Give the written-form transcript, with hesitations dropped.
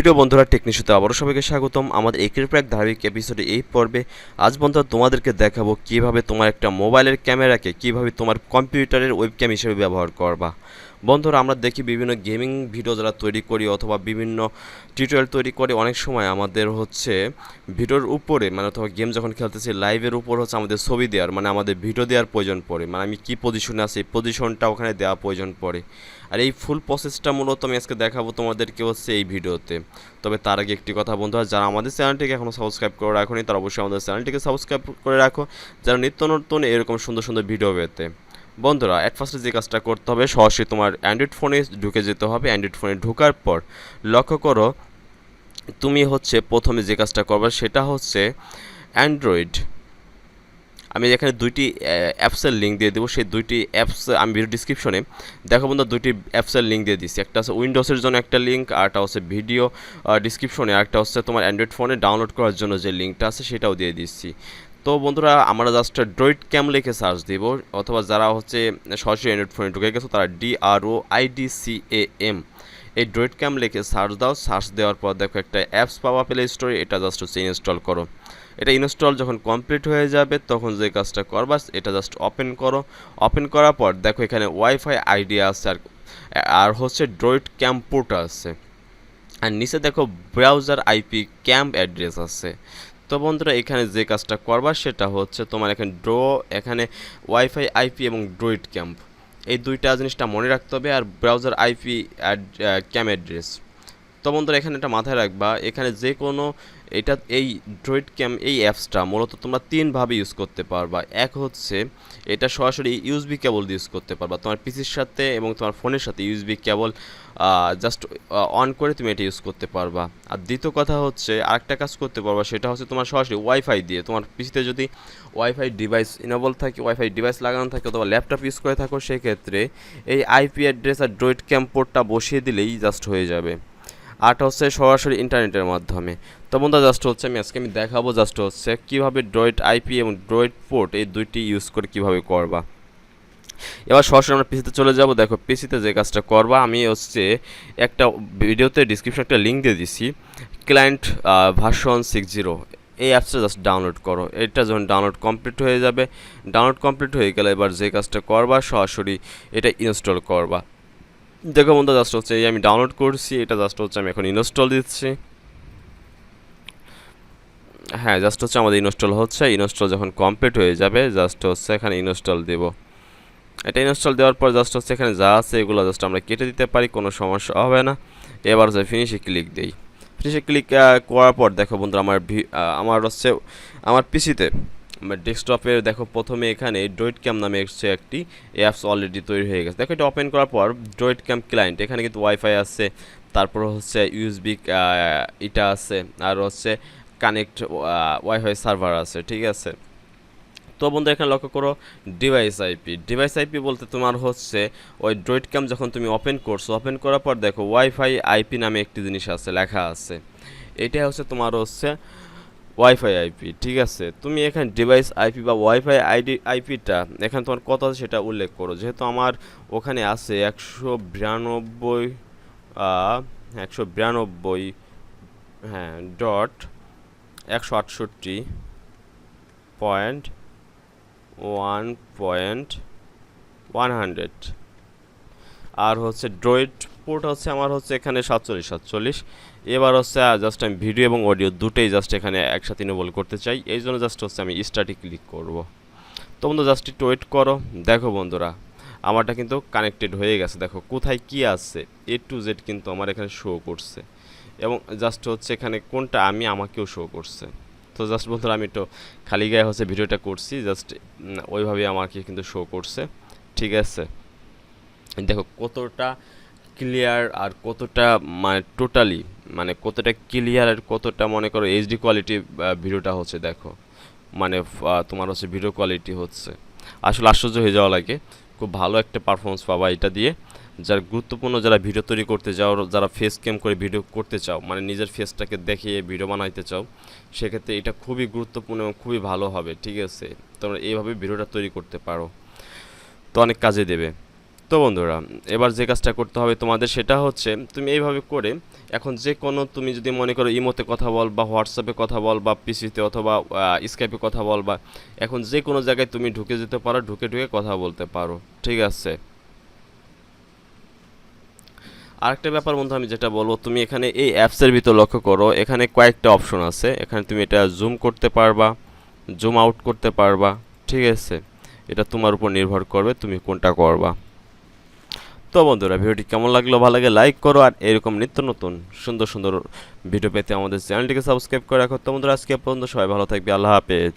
সুপ্রিয় বন্ধুরা, টেকনিশিতে আবারও সবাইকে স্বাগতম। আমাদের একের পর এক ধারাবাহিক এপিসোডে এই পর্বে আজ বন্ধুরা তোমাদেরকে দেখাবো কিভাবে তোমার একটা মোবাইলের ক্যামেরাকে কিভাবে তোমার কম্পিউটারের ওয়েবক্যাম হিসেবে ব্যবহার করবা। বন্ধুরা, আমরা দেখি বিভিন্ন গেমিং ভিডিও যারা তৈরি করি অথবা বিভিন্ন টিউটোরিয়াল তৈরি করে, অনেক সময় আমাদের হচ্ছে ভিডিওর উপরে অথবা গেম যখন খেলতেছি লাইভের উপর হচ্ছে আমাদের ছবি দেওয়ার আমাদের ভিডিও দেওয়ার প্রয়োজন পড়ে, আমি কী পজিশনে আছি এই পজিশনটা ওখানে দেওয়া প্রয়োজন পড়ে। আর এই ফুল প্রসেসটা মূলত আমি আজকে দেখাবো তোমাদেরকে হচ্ছে এই ভিডিওতে। তবে তার আগে একটি কথা বন্ধুরা, যারা আমাদের চ্যানেলটিকে এখনও সাবস্ক্রাইব করে রাখোনি তারা অবশ্যই আমাদের চ্যানেলটিকে সাবস্ক্রাইব করে রাখো, যারা নিত্য নতুন এরকম সুন্দর সুন্দর ভিডিও পেতে। বন্ধুরা, অ্যাট ফার্স্টে যে কাজটা করতে হবে, সরাসরি তোমার অ্যান্ড্রয়েড ফোনে ঢুকে যেতে হবে। অ্যান্ড্রয়েড ফোনে ঢোকার পর লক্ষ্য করো, তুমি হচ্ছে প্রথমে যে কাজটা করবে সেটা হচ্ছে অ্যান্ড্রয়েড। আমি এখানে দুইটি অ্যাপসের লিঙ্ক দিয়ে দেবো, সেই দুইটি অ্যাপস আমি ভিডিও ডিসক্রিপশনে দেখো বন্ধু, দুইটি অ্যাপসের লিঙ্ক দিয়ে দিচ্ছি। একটা হচ্ছে উইন্ডোজের জন্য একটা লিঙ্ক, আর একটা হচ্ছে ভিডিও ডিসক্রিপশনে, আর একটা হচ্ছে তোমার অ্যান্ড্রয়েড ফোনে ডাউনলোড করার জন্য যে লিঙ্কটা আছে সেটাও দিয়ে দিচ্ছি। তো বন্ধুরা, আমরা জাস্ট ড্রয়েড ক্যাম লিখে সার্চ দিব, অথবা যারা হচ্ছে সরাসরি অ্যান্ড্রয়েড ফোনে ঢুকে গেছো তারা DROIDCAM এই ড্রয়েড ক্যাম লিখে সার্চ দাও। সার্চ দেওয়ার পর দেখো একটা অ্যাপস পাওয়া প্লে স্টোরে, এটা জাস্ট হচ্ছে ইনস্টল করো। এটা ইনস্টল যখন কমপ্লিট হয়ে যাবে তখন যে কাজটা করবা এটা জাস্ট ওপেন করো। ওপেন করার পর দেখো এখানে ওয়াইফাই আইডি আছে, আর হচ্ছে ড্রয়েড ক্যাম্প পোর্ট আছে, আর নিচে দেখো ব্রাউজার আইপি ক্যাম্প অ্যাড্রেস আছে। তো বন্ধুরা, এখানে যে কাজটা করবা সেটা হচ্ছে তোমার এখানে ওয়াইফাই আইপি এবং ড্রয়েড ক্যাম্প এই দুইটা জিনিসটা মনে রাখতে হবে, আর ব্রাউজার আইপি ক্যাম্প অ্যাড্রেস। তো বন্ধুরা, এখানে এটা মাথায় রাখবা, এখানে যে কোনো এই ড্রয়েড ক্যাম এই অ্যাপসটা মূলত তোমরা তিনভাবে ইউজ করতে পারবা। এক হচ্ছে এটা সরাসরি ইউএসবি কেবল দিয়ে ইউজ করতে পারবা, তোমার পিসির সাথে এবং তোমার ফোনের সাথে ইউএসবি কেবল জাস্ট অন করে তুমি এটা ইউজ করতে পারবা। আর দ্বিতীয় কথা হচ্ছে আরেকটা কাজ করতে পারবা, সেটা হচ্ছে তোমার সরাসরি ওয়াইফাই দিয়ে, তোমার পিসিতে যদি ওয়াইফাই ডিভাইস ইনেবল থাকে, ওয়াইফাই ডিভাইস লাগানো থাকে অথবা ল্যাপটপ ইউজ করে থাকো, সেক্ষেত্রে এই আইপি অ্যাড্রেস আর ড্রয়েড ক্যাম পোর্টটা বসিয়ে দিলেই জাস্ট হয়ে যাবে। আরটা হচ্ছে সরাসরি ইন্টারনেটের মাধ্যমে। তো বন্ধুরা, জাস্ট হচ্ছে আমি দেখাবো জাস্ট হচ্ছে কীভাবে ড্রয়েড আইপি এবং ড্রয়েড পোর্ট এই দুইটি ইউজ করে কীভাবে করবা। এবার সরাসরি আমরা পিসিতে চলে যাব। দেখো পিসিতে যে কাজটা করবা, আমি হচ্ছে একটা ভিডিওতে ডিসক্রিপশনে একটা লিঙ্ক দিয়ে দিছি, ক্লায়েন্ট ভার্সন 60 এই অ্যাপসটা জাস্ট ডাউনলোড করো। এটা যখন ডাউনলোড কমপ্লিট হয়ে যাবে, ডাউনলোড কমপ্লিট হয়ে গেলে এবার যে কাজটা করবা সরাসরি এটা ইনস্টল করবা। দেখো বন্ধু, জাস্ট হচ্ছে এই আমি ডাউনলোড করছি, এটা জাস্ট হচ্ছে আমি এখন ইনস্টল দিচ্ছি। হ্যাঁ, জাস্ট হচ্ছে আমাদের ইনস্টল হচ্ছে। ইনস্টল যখন কমপ্লিট হয়ে যাবে জাস্ট হচ্ছে এখানে ইনস্টল দেব। এটা ইনস্টল দেওয়ার পর জাস্ট হচ্ছে এখানে যা আছে এগুলো জাস্ট আমরা কেটে দিতে পারি, কোনো সমস্যা হবে না। এবার হচ্ছে ফিনিশে ক্লিক দিই। ফিনিশে ক্লিক করার পর দেখো বন্ধু, আমার পিসিতে ডেস্কটপে দেখো প্রথমে এখানে ড্রয়েড ক্যাম নামে হচ্ছে একটি অ্যাপস অলরেডি তৈরি হয়ে গেছে। দেখো এটা ওপেন করার পর ড্রয়েড ক্যাম ক্লায়েন্ট, এখানে কিন্তু ওয়াইফাই আছে, তারপর হচ্ছে ইউএসবি এটা আছে, আর হচ্ছে কানেক্ট ওয়াইফাই সার্ভার আছে, ঠিক আছে। তো বন্ধু, এখানে লক্ষ্য করো ডিভাইস আইপি বলতে তোমার হচ্ছে ওই ড্রয়েড ক্যাম যখন তুমি ওপেন করছো, ওপেন করার পর দেখো ওয়াইফাই আইপি নামে একটি জিনিস আছে, লেখা আছে, এটা হচ্ছে তোমার হচ্ছে ওয়াইফাই আইপি, ঠিক আছে। তুমি এখানে ডিভাইস আইপি বা ওয়াইফাই আইপিটা এখানে তোমার কত আছে সেটা উল্লেখ করো। যেহেতু আমার ওখানে আছে 192 হ্যাঁ .168.1.100, আর হচ্ছে ড্রয়েড পোর্ট হচ্ছে আমার হচ্ছে এখানে 47. এবার হচ্ছে জাস্ট আমি ভিডিও এবং অডিও দুটোই জাস্ট এখানে একসাথে ইনেবল করতে চাই, এই জন্য জাস্ট হচ্ছে আমি স্টার্টে ক্লিক করব। তো বন্ধু, জাস্ট একটু ওয়েট করো। দেখো বন্ধুরা, আমারটা কিন্তু কানেক্টেড হয়ে গেছে। দেখো কোথায় কি আছে A to Z কিন্তু আমার এখানে শো করছে, এবং জাস্ট হচ্ছে এখানে কোনটা আমাকেও শো করছে। তো জাস্ট বন্ধুরা, আমি একটু খালি গায়ে হচ্ছে ভিডিওটা করছি, জাস্ট ওইভাবে আমাকে কিন্তু শো করছে, ঠিক আছে। দেখো কতটা ক্লিয়ার আর কতটা টোটালি কতটা ক্লিয়ার আর কতটা মনে করো এইচডি কোয়ালিটি ভিডিওটা হচ্ছে। দেখো তোমার হচ্ছে ভিডিও কোয়ালিটি হচ্ছে আসলে আশ্চর্য হয়ে যাওয়া লাগে। খুব ভালো একটা পারফরমেন্স পাবা এটা দিয়ে। যারা গুরুত্বপূর্ণ, যারা ভিডিও তৈরি করতে চাও, যারা ফেস ক্যাম করে ভিডিও করতে চাও, নিজের ফেসটাকে দেখিয়ে ভিডিও বানাইতে চাও, সেক্ষেত্রে এটা খুবই গুরুত্বপূর্ণ এবং খুবই ভালো হবে, ঠিক আছে। তোমরা এইভাবে ভিডিওটা তৈরি করতে পারো, তো অনেক কাজে দেবে। তো বন্ধুরা, এবার যে কাজটা করতে হবে তোমাদের সেটা হচ্ছে তুমি এইভাবে করে এখন যে কোনো তুমি যদি মনে করো ইমোতে কথা বল বা হোয়াটসঅ্যাপে কথা বল বা পিসিতে অথবা স্কাইপে কথা বল বা এখন যে কোনো জায়গায় তুমি ঢুকে যেতে পারো, ঢুকে ঢুকে কথা বলতে পারো, ঠিক আছে। আরেকটা ব্যাপার বন্ধু আমি যেটা বলবো, তুমি এখানে এই অ্যাপসের ভিতর লক্ষ্য করো, এখানে কয়েকটা অপশন আছে, এখানে তুমি এটা জুম করতে পারবা, জুম আউট করতে পারবা, ঠিক আছে। এটা তোমার উপর নির্ভর করবে তুমি কোনটা করবা। তো বন্ধুরা, ভিডিওটি কেমন লাগলো, ভালো লাগে লাইক করো, আর এরকম নিত্য নতুন সুন্দর সুন্দর ভিডিও পেতে আমাদের চ্যানেলটিকে সাবস্ক্রাইব করে রাখো। তো বন্ধুরা, আজকে পর্যন্ত সবাই ভালো থাকবে, আল্লাহ হাফেজ।